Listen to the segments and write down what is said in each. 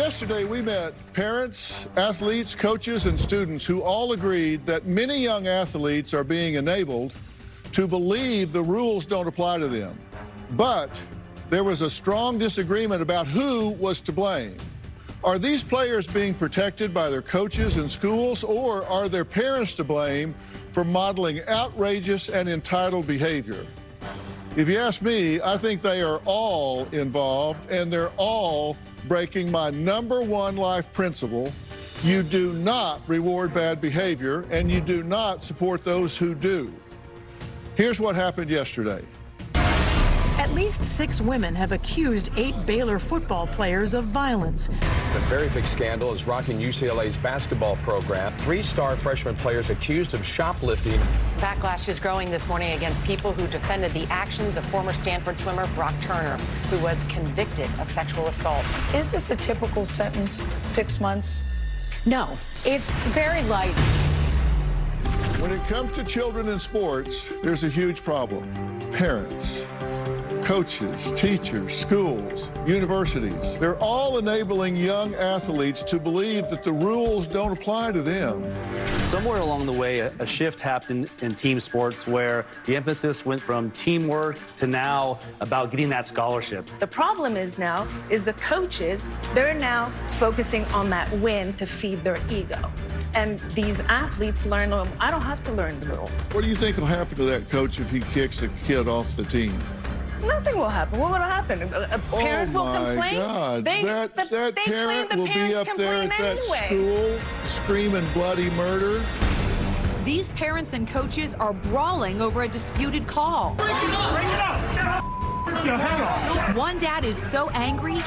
Yesterday, we met parents, athletes, coaches, and students who all agreed that many young athletes are being enabled to believe the rules don't apply to them. But there was a strong disagreement about who was to blame. Are these players being protected by their coaches and schools, or are their parents to blame for modeling outrageous and entitled behavior? If you ask me, I think they are all involved, and they're all breaking my #1 life principle. You do not reward bad behavior, and you do not support those who do. Here's what happened yesterday. At least 6 women have accused 8 Baylor football players of violence. A very big scandal is rocking UCLA's basketball program. 3-star freshman players accused of shoplifting. Backlash is growing this morning against people who defended the actions of former Stanford swimmer Brock Turner, who was convicted of sexual assault. Is this a typical sentence, 6 months? No, it's very light. When it comes to children in sports, there's a huge problem. Parents, coaches, teachers, schools, universities, they're all enabling young athletes to believe that the rules don't apply to them. Somewhere along the way, a shift happened in team sports where the emphasis went from teamwork to now about getting that scholarship. The problem is now the coaches, they're now focusing on that win to feed their ego. And these athletes learn, I don't have to learn the rules. What do you think will happen to that coach if he kicks a kid off the team? Nothing will happen. What will happen? A parent will complain? Oh, my God. That they parent claim the will be parents up there at that anyway. school screaming bloody murder. These parents and coaches are brawling over a disputed call. Bring it up! Yo, hang on. One dad is so angry,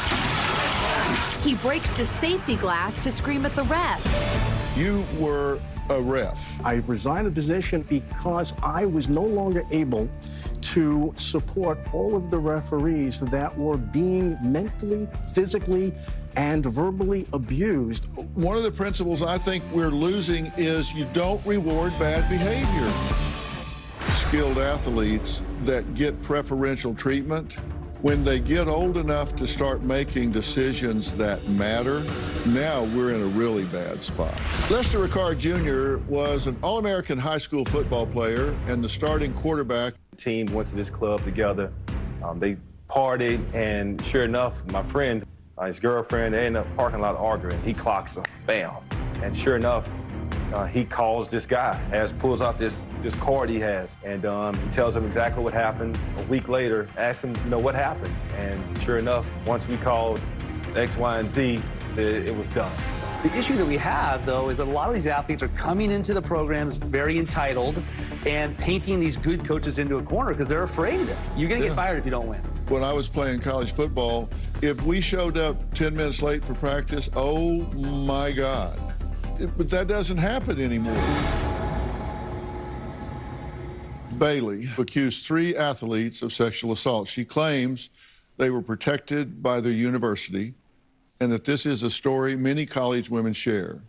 he breaks the safety glass to scream at the ref. You were a ref. I resigned the position because I was no longer able to support all of the referees that were being mentally, physically, and verbally abused. One of the principles I think we're losing is you don't reward bad behavior. Skilled athletes that get preferential treatment, when they get old enough to start making decisions that matter, now we're in a really bad spot. Lester Ricard Jr. was an All-American high school football player and the starting quarterback. The team went to this club together. They partied, and sure enough, my friend, his girlfriend, they end up parking lot arguing. He clocks her, bam. And sure enough, he calls this guy, pulls out this card he has, and he tells him exactly what happened. A week later, asks him, what happened? And sure enough, once we called X, Y, and Z, it was done. The issue that we have, though, is that a lot of these athletes are coming into the programs very entitled and painting these good coaches into a corner because they're afraid you're going to get fired if you don't win. When I was playing college football, if we showed up 10 minutes late for practice, oh my God. But that doesn't happen anymore. Bailey accused 3 athletes of sexual assault. She claims they were protected by their university and that this is a story many college women share.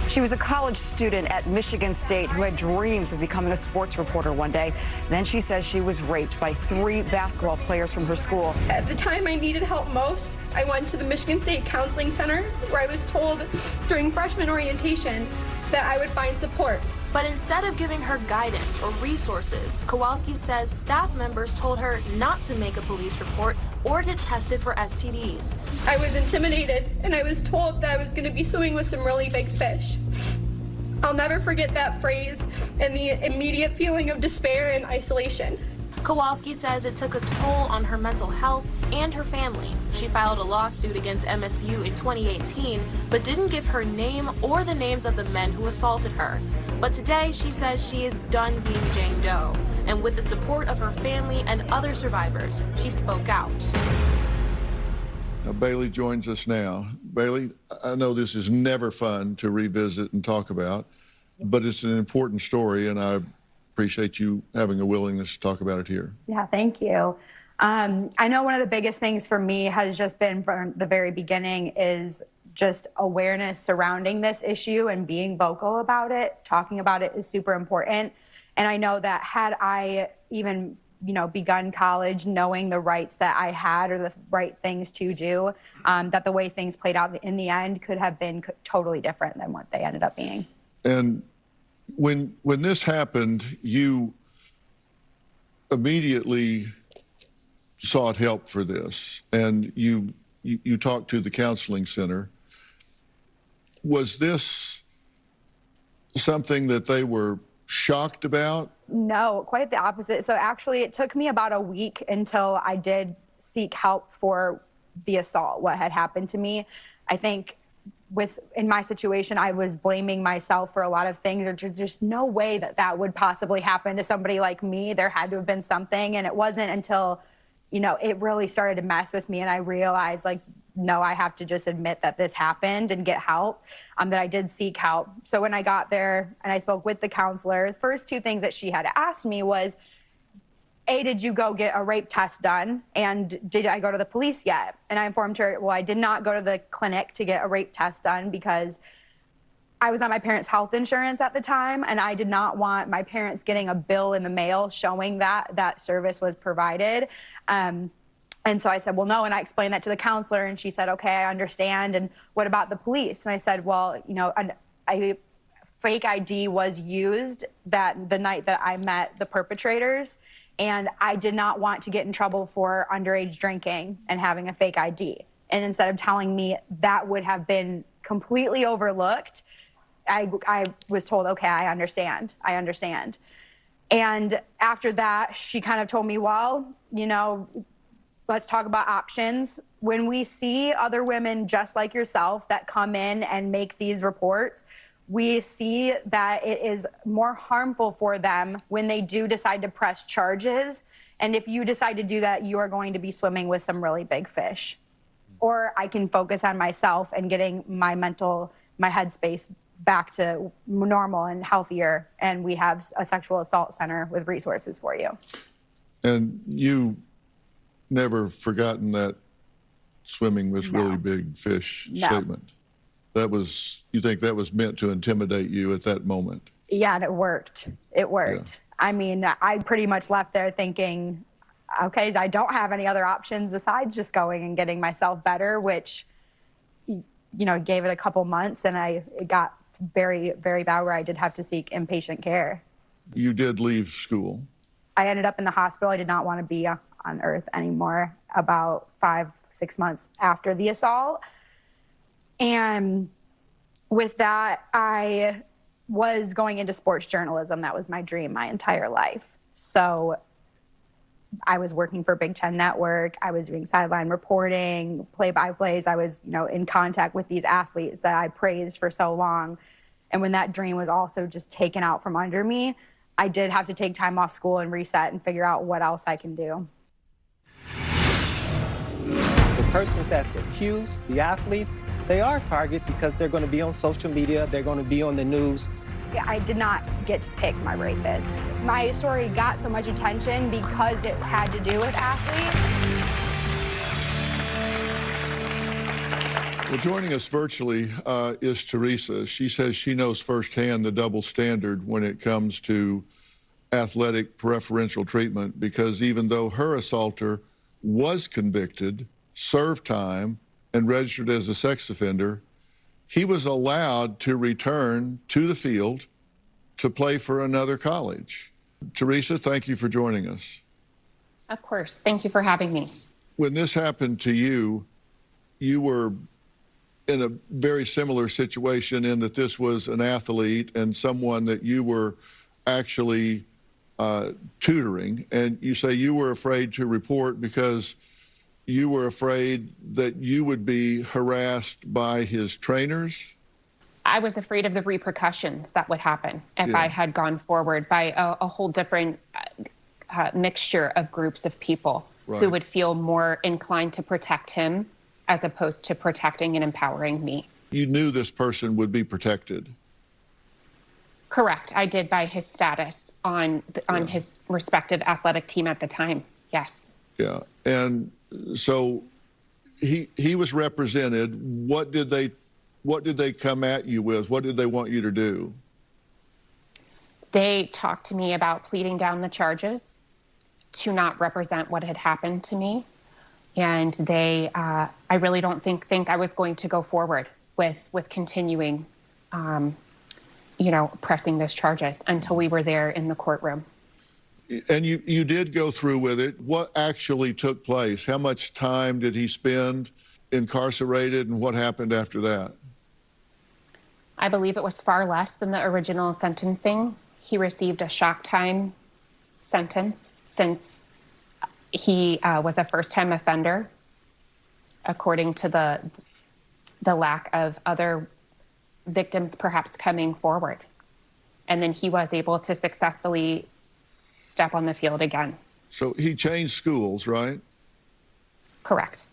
She was a college student at Michigan State who had dreams of becoming a sports reporter one day. Then she says she was raped by 3 basketball players from her school. At the time I needed help most, I went to the Michigan State Counseling Center, where I was told during freshman orientation that I would find support. But instead of giving her guidance or resources, Kowalski says staff members told her not to make a police report or get tested for STDs. I was intimidated, and I was told that I was going to be swimming with some really big fish. I'll never forget that phrase and the immediate feeling of despair and isolation. Kowalski says it took a toll on her mental health and her family. She filed a lawsuit against MSU in 2018, but didn't give her name or the names of the men who assaulted her. But today, she says she is done being Jane Doe. And with the support of her family and other survivors, she spoke out. Now, Bailey joins us now. Bailey, I know this is never fun to revisit and talk about, but it's an important story, and I appreciate you having a willingness to talk about it here. Yeah, thank you. I know one of the biggest things for me has just been from the very beginning is just awareness surrounding this issue and being vocal about it. Talking about it is super important. And I know that had I even begun college knowing the rights that I had or the right things to do, that the way things played out in the end could have been totally different than what they ended up being. And when this happened, you immediately sought help for this, and you talked to the counseling center. Was this something that they were shocked about? No, quite the opposite. So actually, it took me about a week until I did seek help for the assault, what had happened to me. I think in my situation, I was blaming myself for a lot of things. There's just no way that that would possibly happen to somebody like me. There had to have been something, and it wasn't until it really started to mess with me, and I realized, no, I have to just admit that this happened and get help, that I did seek help. So when I got there and I spoke with the counselor, the first two things that she had asked me was, A, did you go get a rape test done? And did I go to the police yet? And I informed her, well, I did not go to the clinic to get a rape test done because I was on my parents' health insurance at the time, and I did not want my parents getting a bill in the mail showing that that service was provided. And so I said, well, no, and I explained that to the counselor, and she said, okay, I understand, and what about the police? And I said, well, a fake ID was used the night that I met the perpetrators, and I did not want to get in trouble for underage drinking and having a fake ID. And instead of telling me that would have been completely overlooked, I was told, okay, I understand. And after that, she kind of told me, well, let's talk about options. When we see other women just like yourself that come in and make these reports, we see that it is more harmful for them when they do decide to press charges. And if you decide to do that, you are going to be swimming with some really big fish. Or I can focus on myself and getting my headspace back to normal and healthier. And we have a sexual assault center with resources for you. And you never forgotten that swimming with really big fish statement. You think that was meant to intimidate you at that moment? Yeah, and it worked. It worked. Yeah. I mean, I pretty much left there thinking, okay, I don't have any other options besides just going and getting myself better, which, gave it a couple months, and it got very, very bad where I did have to seek inpatient care. You did leave school. I ended up in the hospital. I did not want to be on earth anymore about 5-6 months after the assault. And with that, I was going into sports journalism. That was my dream my entire life. So I was working for Big Ten Network. I was doing sideline reporting, play-by-plays. I was, in contact with these athletes that I praised for so long. And when that dream was also just taken out from under me, I did have to take time off school and reset and figure out what else I can do. The persons that's accused, the athletes, they are targeted because they're going to be on social media, they're going to be on the news. I did not get to pick my rapists. My story got so much attention because it had to do with athletes. Well, joining us virtually is Teresa. She says she knows firsthand the double standard when it comes to athletic preferential treatment, because even though her assaulter was convicted, served time, and registered as a sex offender, he was allowed to return to the field to play for another college. Teresa, thank you for joining us. Of course. Thank you for having me. When this happened to you, you were in a very similar situation in that this was an athlete and someone that you were actually tutoring. And you say you were afraid to report because you were afraid that you would be harassed by his trainers? I was afraid of the repercussions that would happen if I had gone forward by a whole different mixture of groups of people who would feel more inclined to protect him as opposed to protecting and empowering me. You knew this person would be protected? Correct. I did by his status on his respective athletic team at the time. Yes. Yeah. And so he was represented. What did they come at you with? What did they want you to do? They talked to me about pleading down the charges. to not represent what had happened to me. And they, I really don't think I was going to go forward with continuing, pressing those charges until we were there in the courtroom. And you did go through with it. What actually took place? How much time did he spend incarcerated, and what happened after that? I believe it was far less than the original sentencing. He received a shock time sentence since he was a first-time offender, according to the lack of other victims perhaps coming forward. And then he was able to successfully step on the field again. So he changed schools, right? Correct.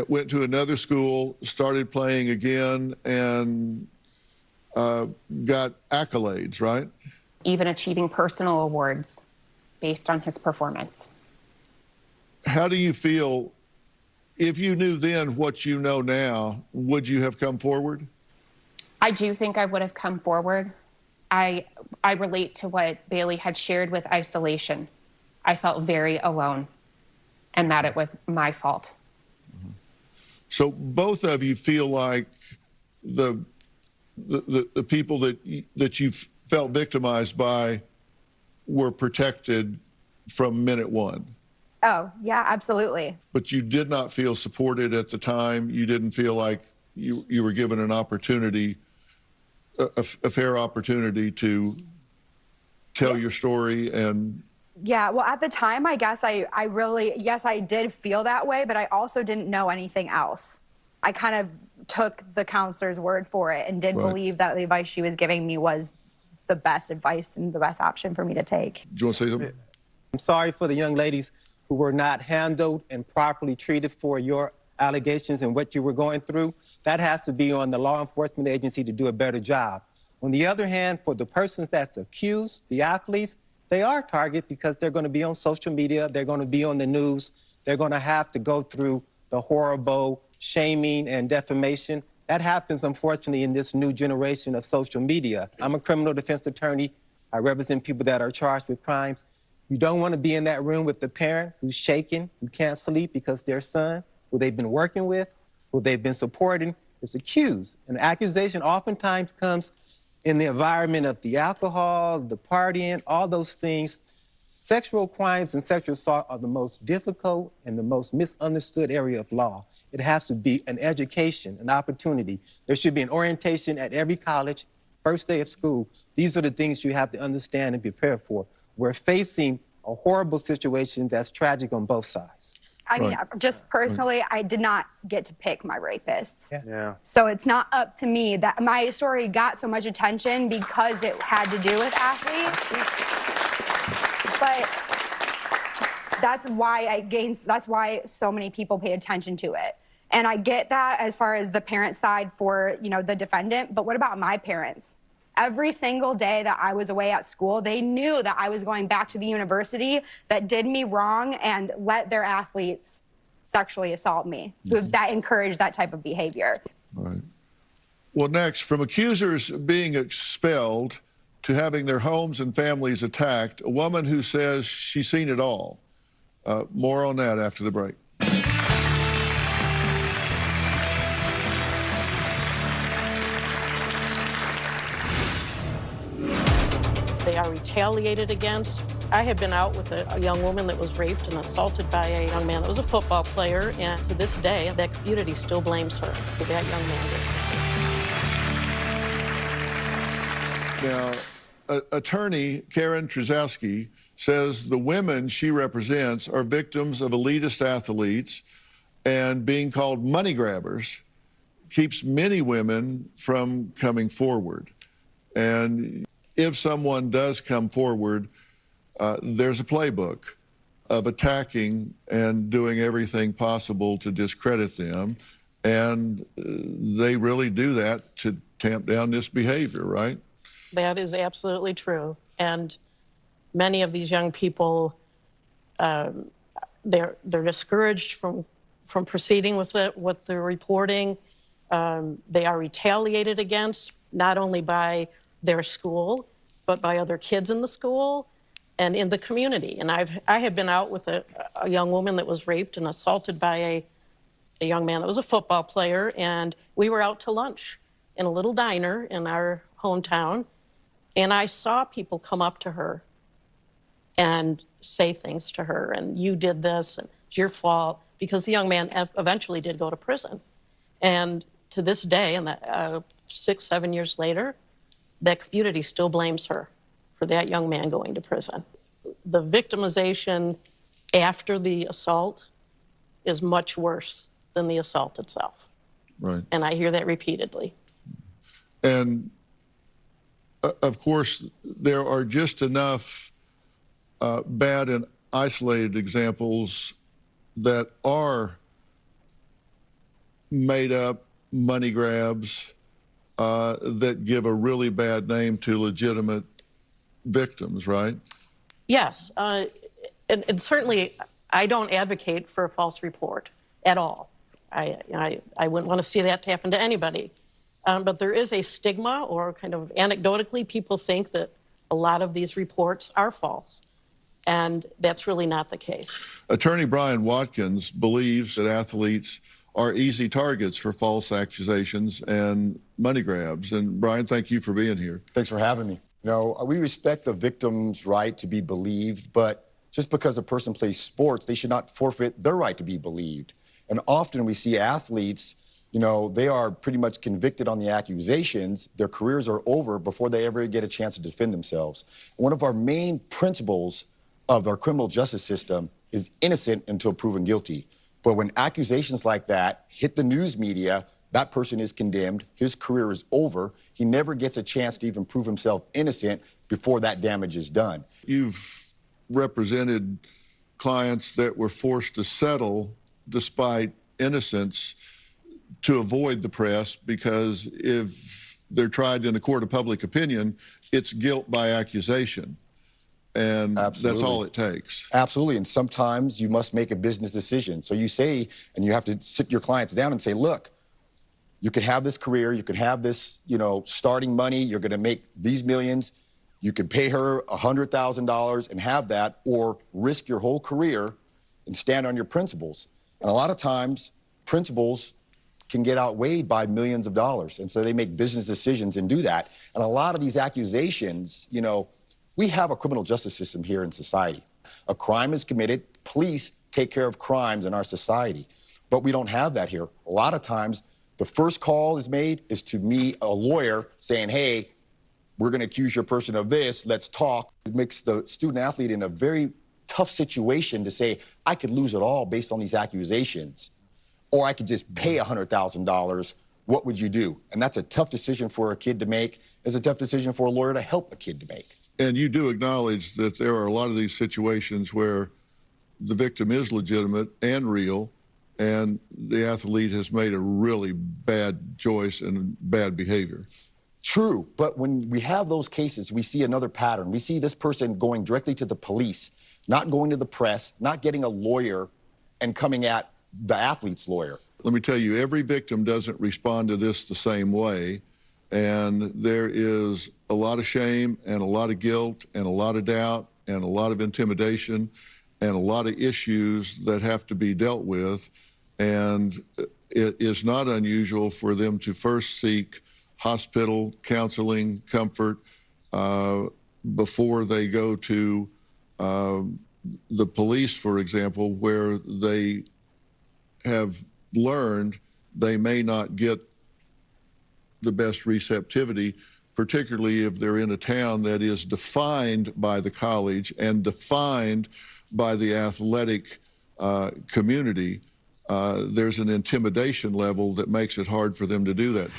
Went to another school, started playing again, and got accolades, right? Even achieving personal awards based on his performance. How do you feel, if you knew then what you know now, would you have come forward? I do think I would have come forward. I relate to what Bailey had shared with isolation. I felt very alone, and that it was my fault. So both of you feel like the people that you felt victimized by were protected from minute one. Oh, yeah, absolutely. But you did not feel supported at the time. You didn't feel like you were given an opportunity, a fair opportunity to tell your story. And yeah, well, at the time, I guess I really, yes, I did feel that way, but I also didn't know anything else. I kind of took the counselor's word for it and did believe that the advice she was giving me was the best advice and the best option for me to take. Do you want to say something? I'm sorry for the young ladies who were not handled and properly treated for your allegations and what you were going through. That has to be on the law enforcement agency to do a better job. On the other hand, for the persons that's accused, the athletes, they are targeted because they're going to be on social media, they're going to be on the news, they're going to have to go through the horrible shaming and defamation. That happens, unfortunately, in this new generation of social media. I'm a criminal defense attorney. I represent people that are charged with crimes. You don't want to be in that room with the parent who's shaking, who can't sleep because their son, who they've been working with, who they've been supporting, is accused. And the accusation oftentimes comes in the environment of the alcohol, the partying, all those things. Sexual crimes and sexual assault are the most difficult and the most misunderstood area of law. It has to be an education, an opportunity. There should be an orientation at every college, first day of school. These are the things you have to understand and prepare for. We're facing a horrible situation that's tragic on both sides. I mean, just personally, I did not get to pick my rapists. Yeah. So it's not up to me. That my story got so much attention because it had to do with athletes. But that's why so many people pay attention to it. And I get that as far as the parent side for, the defendant, but what about my parents? Every single day that I was away at school, they knew that I was going back to the university that did me wrong and let their athletes sexually assault me, that encouraged that type of behavior. Right. Well, next, from accusers being expelled to having their homes and families attacked, a woman who says she's seen it all. More on that after the break. They are retaliated against. I had been out with a young woman that was raped and assaulted by a young man that was a football player, and to this day, that community still blames her for that young man. Now, attorney Karen Trzowski says the women she represents are victims of elitist athletes, and being called money grabbers keeps many women from coming forward. And if someone does come forward, there's a playbook of attacking and doing everything possible to discredit them. And they really do that to tamp down this behavior, right? That is absolutely true. And many of these young people, they're discouraged from proceeding with the reporting. They are retaliated against, not only by their school, but by other kids in the school. and in the community. And I have been out with a young woman that was raped and assaulted by a young man that was a football player, and we were out to lunch in a little diner in our hometown, and I saw people come up to her and say things to her, and you did this, and it's your fault, because the young man eventually did go to prison. And to this day, and 6, 7 years later, that community still blames her for that young man going to prison. The victimization after the assault is much worse than the assault itself. Right. And I hear that repeatedly. And of course, there are just enough bad and isolated examples that are made up money grabs that give a really bad name to legitimate victims, right? Yes, and certainly I don't advocate for a false report at all. I wouldn't want to see that happen to anybody. But there is a stigma, or kind of anecdotally, people think that a lot of these reports are false. And that's really not the case. Attorney Brian Watkins believes that athletes are easy targets for false accusations and money grabs. And Brian, thank you for being here. Thanks for having me. You know, we respect the victim's right to be believed, but just because a person plays sports, they should not forfeit their right to be believed. And often we see athletes, you know, they are pretty much convicted on the accusations. Their careers are over before they ever get a chance to defend themselves. One of our main principles of our criminal justice system is innocent until proven guilty. But when accusations like that hit the news media, that person is condemned, his career is over, he never gets a chance to even prove himself innocent before that damage is done. You've represented clients that were forced to settle despite innocence to avoid the press, because if they're tried in a court of public opinion, it's guilt by accusation. And That's all it takes. Absolutely, and sometimes you must make a business decision. So you say, and you have to sit your clients down and say, look, you could have this career, you could have this, you know, starting money, you're gonna make these millions, you could pay her $100,000 and have that, or risk your whole career and stand on your principles. And a lot of times, principles can get outweighed by millions of dollars. And so they make business decisions and do that. And a lot of these accusations, you know, we have a criminal justice system here in society. A crime is committed, police take care of crimes in our society. But we don't have that here. A lot of times, the first call is made is to me, a lawyer, saying, hey, we're gonna accuse your person of this, let's talk. It makes the student athlete in a very tough situation to say, I could lose it all based on these accusations, or I could just pay $100,000. What would you do? And that's a tough decision for a kid to make. It's a tough decision for a lawyer to help a kid to make. And you do acknowledge that there are a lot of these situations where the victim is legitimate and real, and the athlete has made a really bad choice and bad behavior. True, but when we have those cases, we see another pattern. We see this person going directly to the police, not going to the press, not getting a lawyer, and coming at the athlete's lawyer. Let me tell you, every victim doesn't respond to this the same way. And there is a lot of shame and a lot of guilt and a lot of doubt and a lot of intimidation and a lot of issues that have to be dealt with. And it is not unusual for them to first seek hospital, counseling, comfort before they go to the police, for example, where they have learned they may not get the best receptivity, particularly if they're in a town that is defined by the college and defined by the athletic community. There's an intimidation level that makes it hard for them to do that.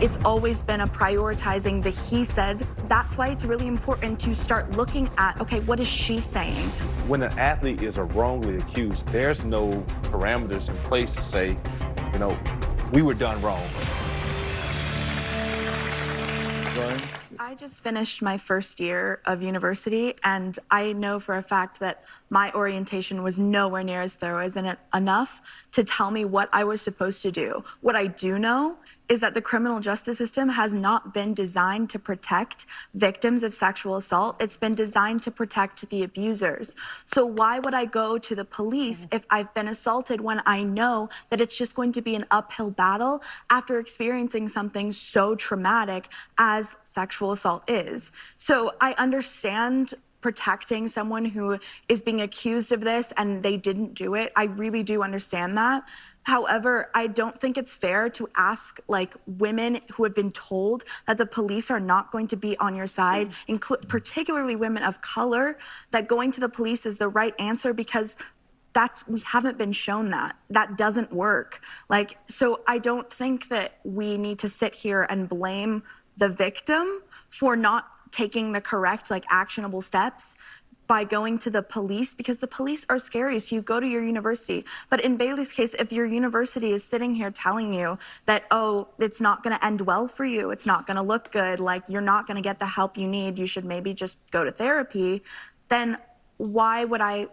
It's always been a prioritizing the he said. That's why it's really important to start looking at, okay, what is she saying? When an athlete is wrongly accused, there's no parameters in place to say, you know, we were done wrong. Brian? I just finished my first year of university, and I know for a fact that my orientation was nowhere near as thorough as enough to tell me what I was supposed to do. What I do know is that the criminal justice system has not been designed to protect victims of sexual assault. It's been designed to protect the abusers. So why would I go to the police if I've been assaulted when I know that it's just going to be an uphill battle after experiencing something so traumatic as sexual assault is? So I understand protecting someone who is being accused of this and they didn't do it. I really do understand that. However, I don't think it's fair to ask like women who have been told that the police are not going to be on your side, particularly women of color, that going to the police is the right answer, because we haven't been shown that doesn't work. Like, so I don't think that we need to sit here and blame the victim for not taking the correct, like, actionable steps by going to the police, because the police are scary. So you go to your university. But in Bailey's case, if your university is sitting here telling you that, oh, it's not going to end well for you, it's not going to look good, like you're not going to get the help you need, you should maybe just go to therapy, then why would I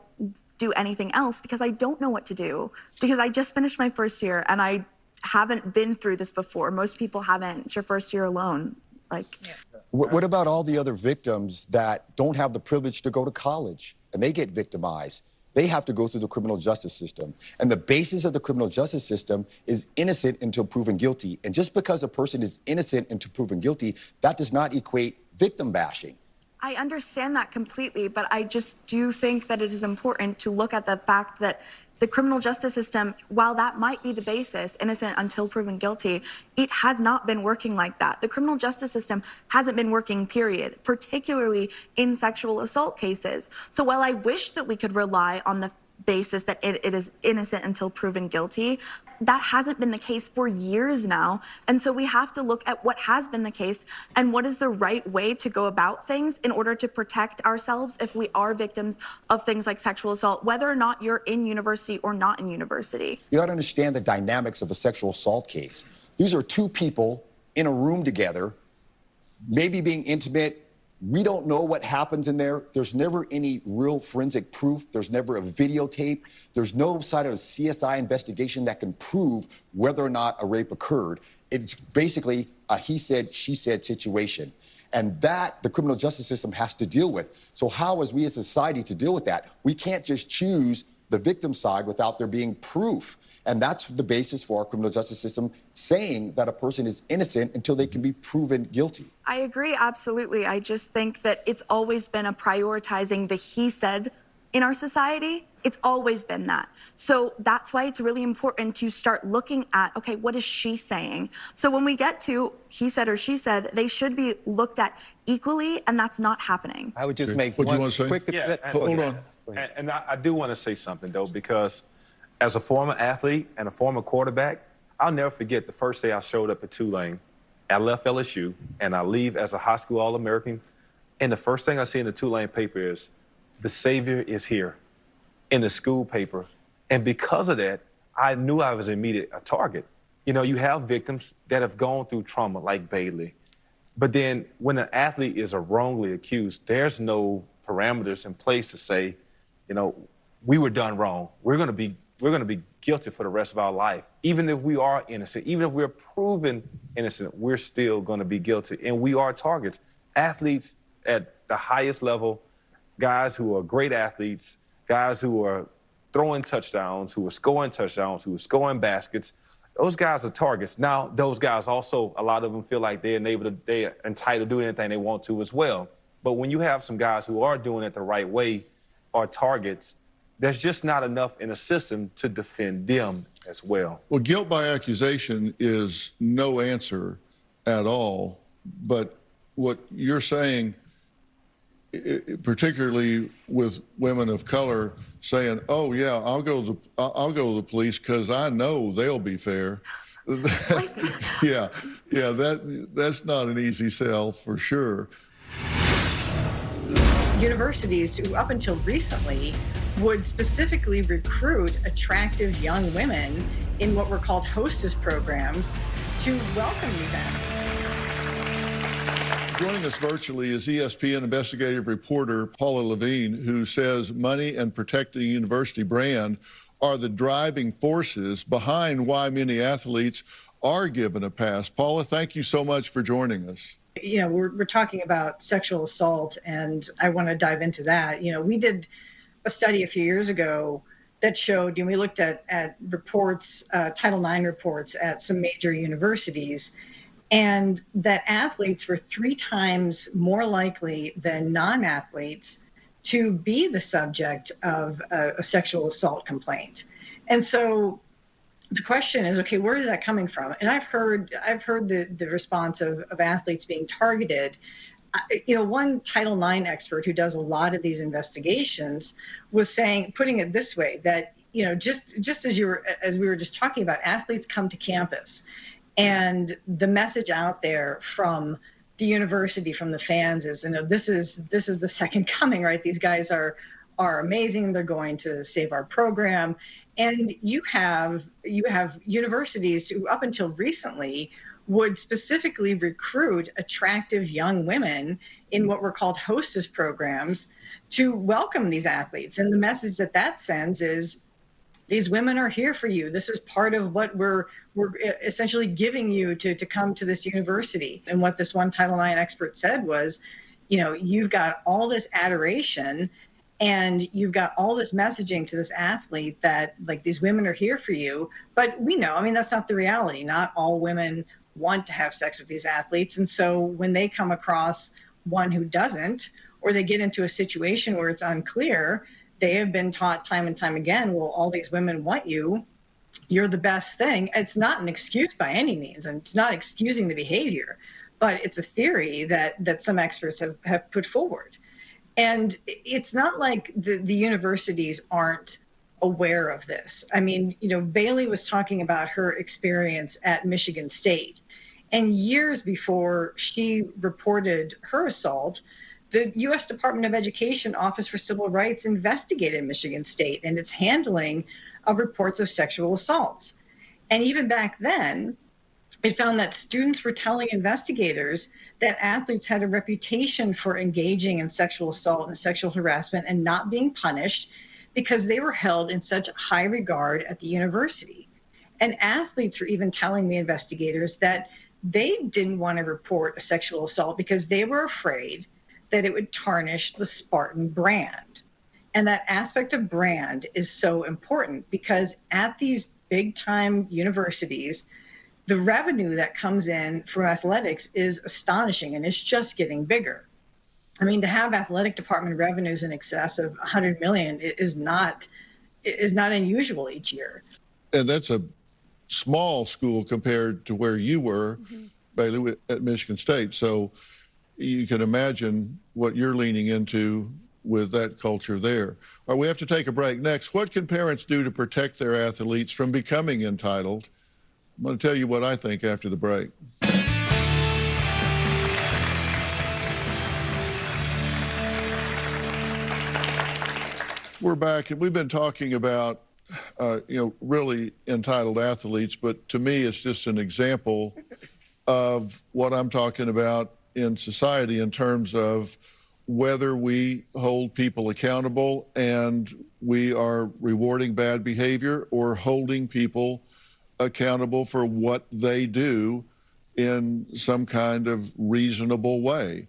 do anything else? Because I don't know what to do. Because I just finished my first year and I haven't been through this before. Most people haven't. It's your first year alone. Like, yeah. What about all the other victims that don't have the privilege to go to college and they get victimized? They have to go through the criminal justice system. And the basis of the criminal justice system is innocent until proven guilty. And just because a person is innocent until proven guilty, that does not equate victim bashing. I understand that completely, but I just do think that it is important to look at the fact that the criminal justice system, while that might be the basis, innocent until proven guilty, it has not been working like that. The criminal justice system hasn't been working, period, particularly in sexual assault cases. So while I wish that we could rely on the basis that it is innocent until proven guilty, that hasn't been the case for years now. And so we have to look at what has been the case and what is the right way to go about things in order to protect ourselves if we are victims of things like sexual assault, whether or not you're in university or not in university. You got to understand the dynamics of a sexual assault case. These are two people in a room together, maybe being intimate. We don't know what happens in there. There's never any real forensic proof. There's never a videotape. There's no side of a CSI investigation that can prove whether or not a rape occurred. It's basically a he said, she said situation. And that the criminal justice system has to deal with. So how is we as a society to deal with that? We can't just choose the victim side without there being proof. And that's the basis for our criminal justice system, saying that a person is innocent until they can be proven guilty. I agree, absolutely. I just think that it's always been a prioritizing the he said in our society. It's always been that. So that's why it's really important to start looking at, okay, what is she saying? So when we get to he said or she said, they should be looked at equally, and that's not happening. I would just make what one you want to say? quick... Hold on. And I do want to say something, though, because as a former athlete and a former quarterback, I'll never forget the first day I showed up at Tulane. I left LSU, and I leave as a high school All-American. And the first thing I see in the Tulane paper is, the Savior is here, in the school paper. And because of that, I knew I was immediate a target. You know, you have victims that have gone through trauma like Bailey. But then when an athlete is wrongly accused, there's no parameters in place to say, you know, we were done wrong. We're going to be guilty for the rest of our life. Even if we are innocent, even if we're proven innocent, we're still going to be guilty. And we are targets. Athletes at the highest level, guys who are great athletes, guys who are throwing touchdowns, who are scoring touchdowns, who are scoring baskets, those guys are targets. Now, those guys also, a lot of them feel like they're entitled to do anything they want to as well. But when you have some guys who are doing it the right way, are targets, there's just not enough in the system to defend them as well. Well, guilt by accusation is no answer at all. But what you're saying, particularly with women of color saying, "Oh yeah, I'll go to the police because I know they'll be fair." That's not an easy sell for sure. Universities who, up until recently, would specifically recruit attractive young women in what were called hostess programs to welcome them. Joining us virtually is ESPN investigative reporter Paula Levine, who says money and protecting the university brand are the driving forces behind why many athletes are given a pass. Paula, thank you so much for joining us. You know, we're talking about sexual assault, and I want to dive into that. You know, we did a study a few years ago that showed, we looked at reports, Title IX reports at some major universities, and that athletes were 3 times more likely than non-athletes to be the subject of a sexual assault complaint. And so the question is, okay, where is that coming from? And I've heard the response of athletes being targeted. You know, one Title IX expert who does a lot of these investigations was saying, putting it this way, that, you know, just as we were just talking about, athletes come to campus, and the message out there from the university, from the fans, is, you know, this is the second coming, right? These guys are amazing. They're going to save our program. And you have universities who, up until recently, would specifically recruit attractive young women in what were called hostess programs to welcome these athletes. And the message that sends is, these women are here for you. This is part of what we're essentially giving you to come to this university. And what this one Title IX expert said was, you know, you've got all this adoration and you've got all this messaging to this athlete that, like, these women are here for you. But we know, I mean, that's not the reality. Not all women want to have sex with these athletes. And so when they come across one who doesn't, or they get into a situation where it's unclear, they have been taught time and time again, well, all these women want you. You're the best thing. It's not an excuse by any means, and it's not excusing the behavior, but it's a theory that some experts have put forward. And it's not like the universities aren't aware of this. I mean, you know, Bailey was talking about her experience at Michigan State. And years before she reported her assault, the U.S. Department of Education Office for Civil Rights investigated Michigan State and its handling of reports of sexual assaults. And even back then, it found that students were telling investigators that athletes had a reputation for engaging in sexual assault and sexual harassment and not being punished because they were held in such high regard at the university. And athletes were even telling the investigators that they didn't want to report a sexual assault because they were afraid that it would tarnish the Spartan brand. And that aspect of brand is so important because at these big time universities, the revenue that comes in from athletics is astonishing, and it's just getting bigger. I mean, to have athletic department revenues in excess of $100 million is not unusual each year. And that's a small school compared to where you were, Bailey, at Michigan State. So you can imagine what you're leaning into with that culture there. All right, we have to take a break. Next, what can parents do to protect their athletes from becoming entitled? I'm going to tell you what I think after the break. We're back, and we've been talking about, really entitled athletes, but to me, it's just an example of what I'm talking about in society in terms of whether we hold people accountable and we are rewarding bad behavior or holding people accountable for what they do in some kind of reasonable way.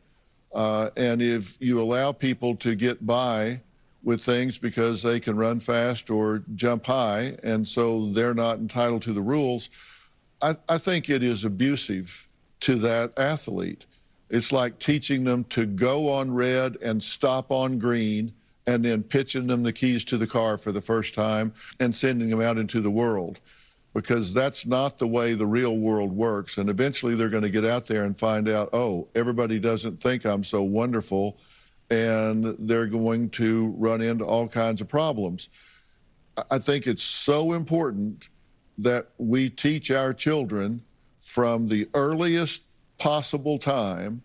And if you allow people to get by with things because they can run fast or jump high, and so they're not entitled to the rules, I think it is abusive to that athlete. It's like teaching them to go on red and stop on green and then pitching them the keys to the car for the first time and sending them out into the world, because that's not the way the real world works. And eventually they're going to get out there and find out, oh, everybody doesn't think I'm so wonderful, and they're going to run into all kinds of problems. I think it's so important that we teach our children from the earliest possible time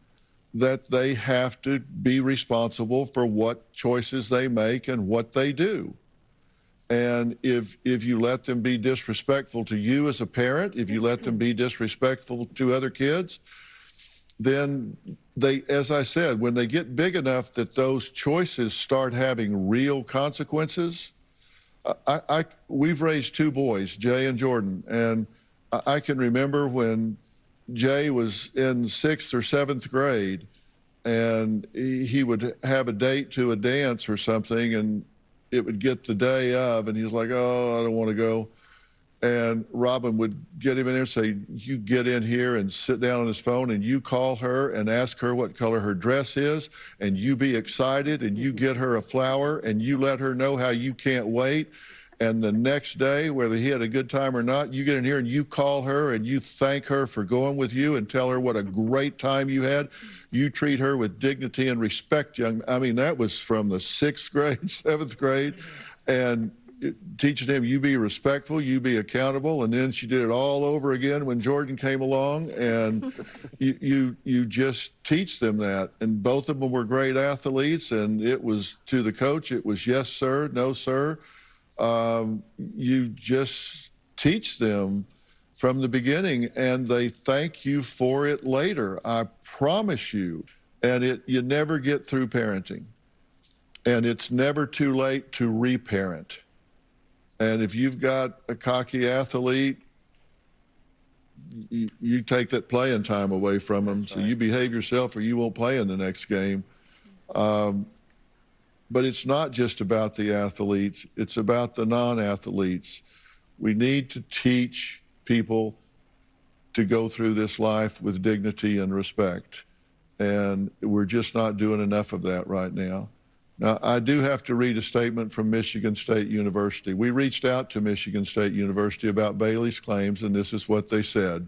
that they have to be responsible for what choices they make and what they do. And if you let them be disrespectful to you as a parent, if you let them be disrespectful to other kids, then they, as I said, when they get big enough that those choices start having real consequences. We've raised 2 boys, Jay and Jordan, and I can remember when Jay was in 6th or 7th grade, and he would have a date to a dance or something, and it would get the day of, and he was like, oh, I don't want to go. And Robin would get him in there and say, you get in here and sit down on his phone, and you call her and ask her what color her dress is, and you be excited, and you get her a flower, and you let her know how you can't wait. And the next day, whether he had a good time or not, you get in here and you call her and you thank her for going with you and tell her what a great time you had. You treat her with dignity and respect, I mean, that was from the 6th grade, 7th grade, and teaching him, you be respectful, you be accountable. And then she did it all over again when Jordan came along, and you just teach them that. And both of them were great athletes, and it was to the coach, it was yes, sir, no, sir. You just teach them from the beginning, and they thank you for it later. I promise you. And you never get through parenting. And it's never too late to reparent. And if you've got a cocky athlete, you take that playing time away from them. So you behave yourself or you won't play in the next game. But it's not just about the athletes, it's about the non-athletes. We need to teach people to go through this life with dignity and respect. And we're just not doing enough of that right now. Now, I do have to read a statement from Michigan State University. We reached out to Michigan State University about Bailey's claims, and this is what they said.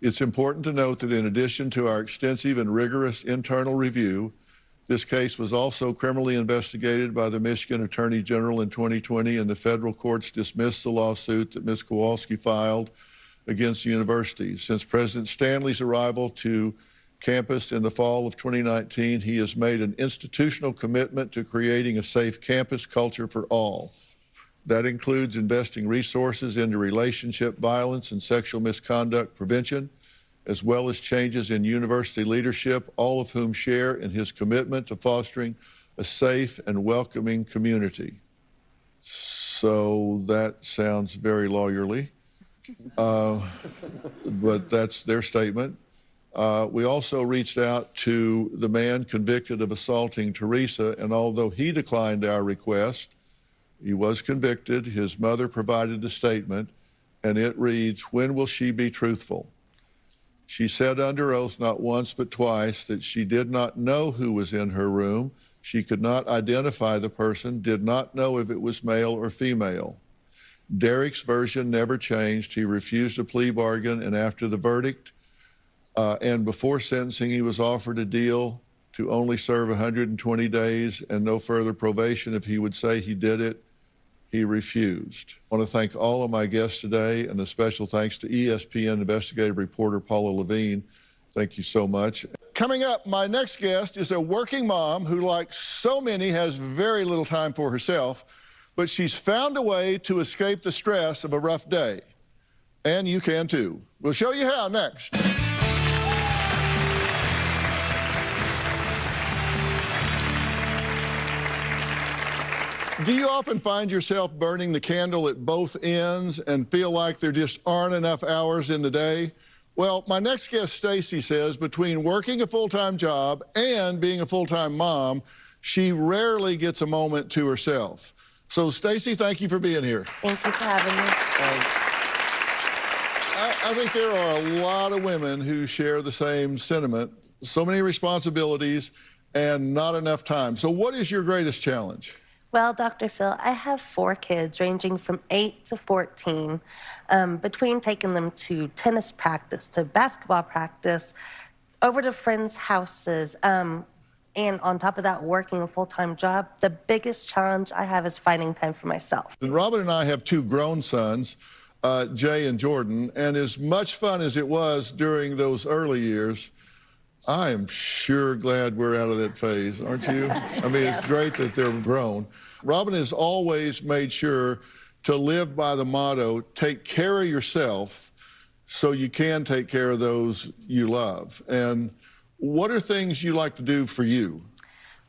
It's important to note that in addition to our extensive and rigorous internal review, this case was also criminally investigated by the Michigan Attorney General in 2020, and the federal courts dismissed the lawsuit that Ms. Kowalski filed against the university. Since President Stanley's arrival to campus in the fall of 2019, he has made an institutional commitment to creating a safe campus culture for all. That includes investing resources into relationship violence and sexual misconduct prevention, as well as changes in university leadership, all of whom share in his commitment to fostering a safe and welcoming community. So that sounds very lawyerly, but that's their statement. We also reached out to the man convicted of assaulting Teresa, and although he declined our request, he was convicted. His mother provided a statement, and it reads, "When will she be truthful?" She said under oath not once but twice that she did not know who was in her room. She could not identify the person, did not know if it was male or female. Derek's version never changed. He refused a plea bargain, and after the verdict and before sentencing, he was offered a deal to only serve 120 days and no further probation if he would say he did it. He refused. I want to thank all of my guests today, and a special thanks to ESPN investigative reporter Paula Levine. Thank you so much. Coming up, my next guest is a working mom who, like so many, has very little time for herself, but she's found a way to escape the stress of a rough day. And you can too. We'll show you how next. Do you often find yourself burning the candle at both ends and feel like there just aren't enough hours in the day? Well, my next guest, Stacy, says between working a full-time job and being a full-time mom, she rarely gets a moment to herself. So, Stacy, thank you for being here. Thank you for having me. I think there are a lot of women who share the same sentiment. So many responsibilities and not enough time. So what is your greatest challenge? Well, Dr. Phil, I have 4 kids ranging from 8 to 14. Between taking them to tennis practice, to basketball practice, over to friends' houses, and on top of that, working a full-time job, the biggest challenge I have is finding time for myself. And Robin and I have 2 grown sons, Jay and Jordan, and as much fun as it was during those early years, I am sure glad we're out of that phase, aren't you? I mean, it's great that they're grown. Robin has always made sure to live by the motto, take care of yourself so you can take care of those you love. And what are things you like to do for you?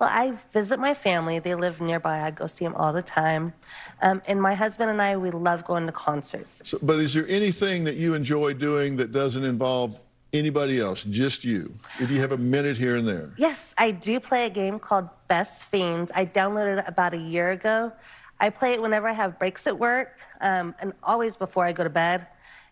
Well, I visit my family. They live nearby. I go see them all the time. And my husband and I, we love going to concerts. So, but is there anything that you enjoy doing that doesn't involve anybody else, just you? If you have a minute here and there. Yes, I do play a game called Best Fiends. I downloaded it about a year ago. I play it whenever I have breaks at work, and always before I go to bed.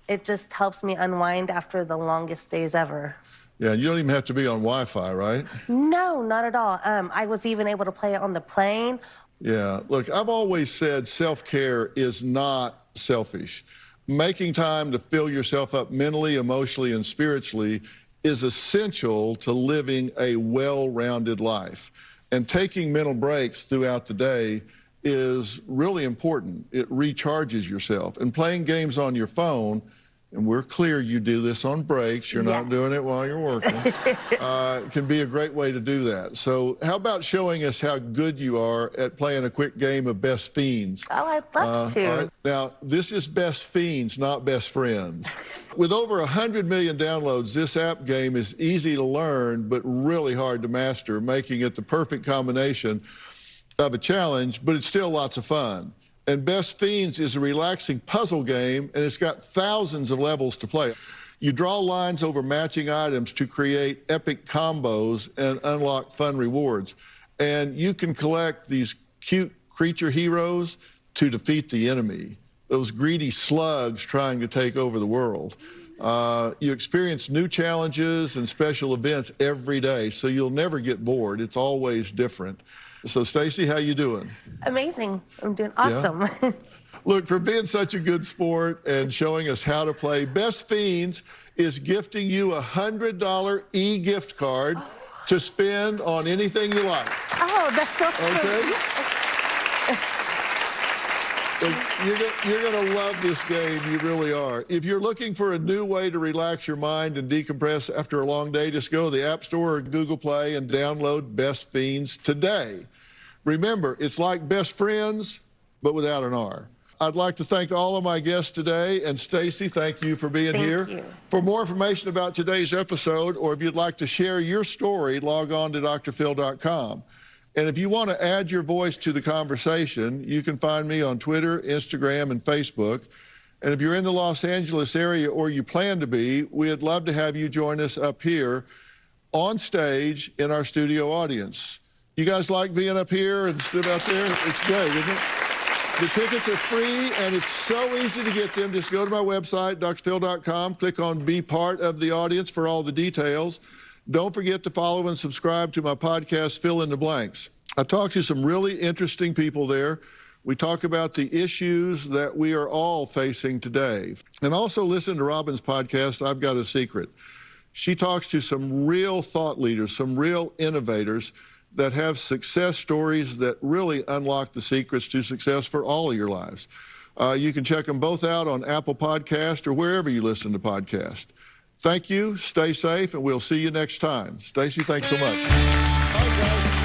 It just helps me unwind after the longest days ever. Yeah, you don't even have to be on Wi-Fi, right? No, not at all. I was even able to play it on the plane. Yeah, look, I've always said self-care is not selfish. Making time to fill yourself up mentally, emotionally, and spiritually is essential to living a well-rounded life. And taking mental breaks throughout the day is really important. It recharges yourself. And playing games on your phone, and we're clear you do this on breaks, you're not doing it while you're working, can be a great way to do that. So how about showing us how good you are at playing a quick game of Best Fiends? Oh, I'd love to. All right. Now, this is Best Fiends, not Best Friends. With over 100 million downloads, this app game is easy to learn, but really hard to master, making it the perfect combination of a challenge, but it's still lots of fun. And Best Fiends is a relaxing puzzle game, and it's got thousands of levels to play. You draw lines over matching items to create epic combos and unlock fun rewards. And you can collect these cute creature heroes to defeat the enemy, those greedy slugs trying to take over the world. You experience new challenges and special events every day, so you'll never get bored. It's always different. So, Stacey, how you doing? Amazing. I'm doing awesome. Yeah. Look, for being such a good sport and showing us how to play, Best Fiends is gifting you a $100 e-gift card to spend on anything you like. Oh, that's awesome. Okay? You're going to love this game. You really are. If you're looking for a new way to relax your mind and decompress after a long day, just go to the App Store or Google Play and download Best Fiends today. Remember, it's like Best Friends, but without an R. I'd like to thank all of my guests today. And Stacey, thank you for being here. Thank you. For more information about today's episode, or if you'd like to share your story, log on to drphil.com. And if you want to add your voice to the conversation, you can find me on Twitter, Instagram, and Facebook. And if you're in the Los Angeles area, or you plan to be, we'd love to have you join us up here on stage in our studio audience. You guys like being up here and stood out there? It's great, isn't it? The tickets are free, and it's so easy to get them. Just go to my website, drphil.com, click on Be Part of the Audience for all the details. Don't forget to follow and subscribe to my podcast, Fill in the Blanks. I talk to some really interesting people there. We talk about the issues that we are all facing today. And also listen to Robin's podcast, I've Got a Secret. She talks to some real thought leaders, some real innovators that have success stories that really unlock the secrets to success for all of your lives. You can check them both out on Apple Podcast or wherever you listen to podcasts. Thank you, stay safe, and we'll see you next time. Stacey, thanks so much. Bye, guys.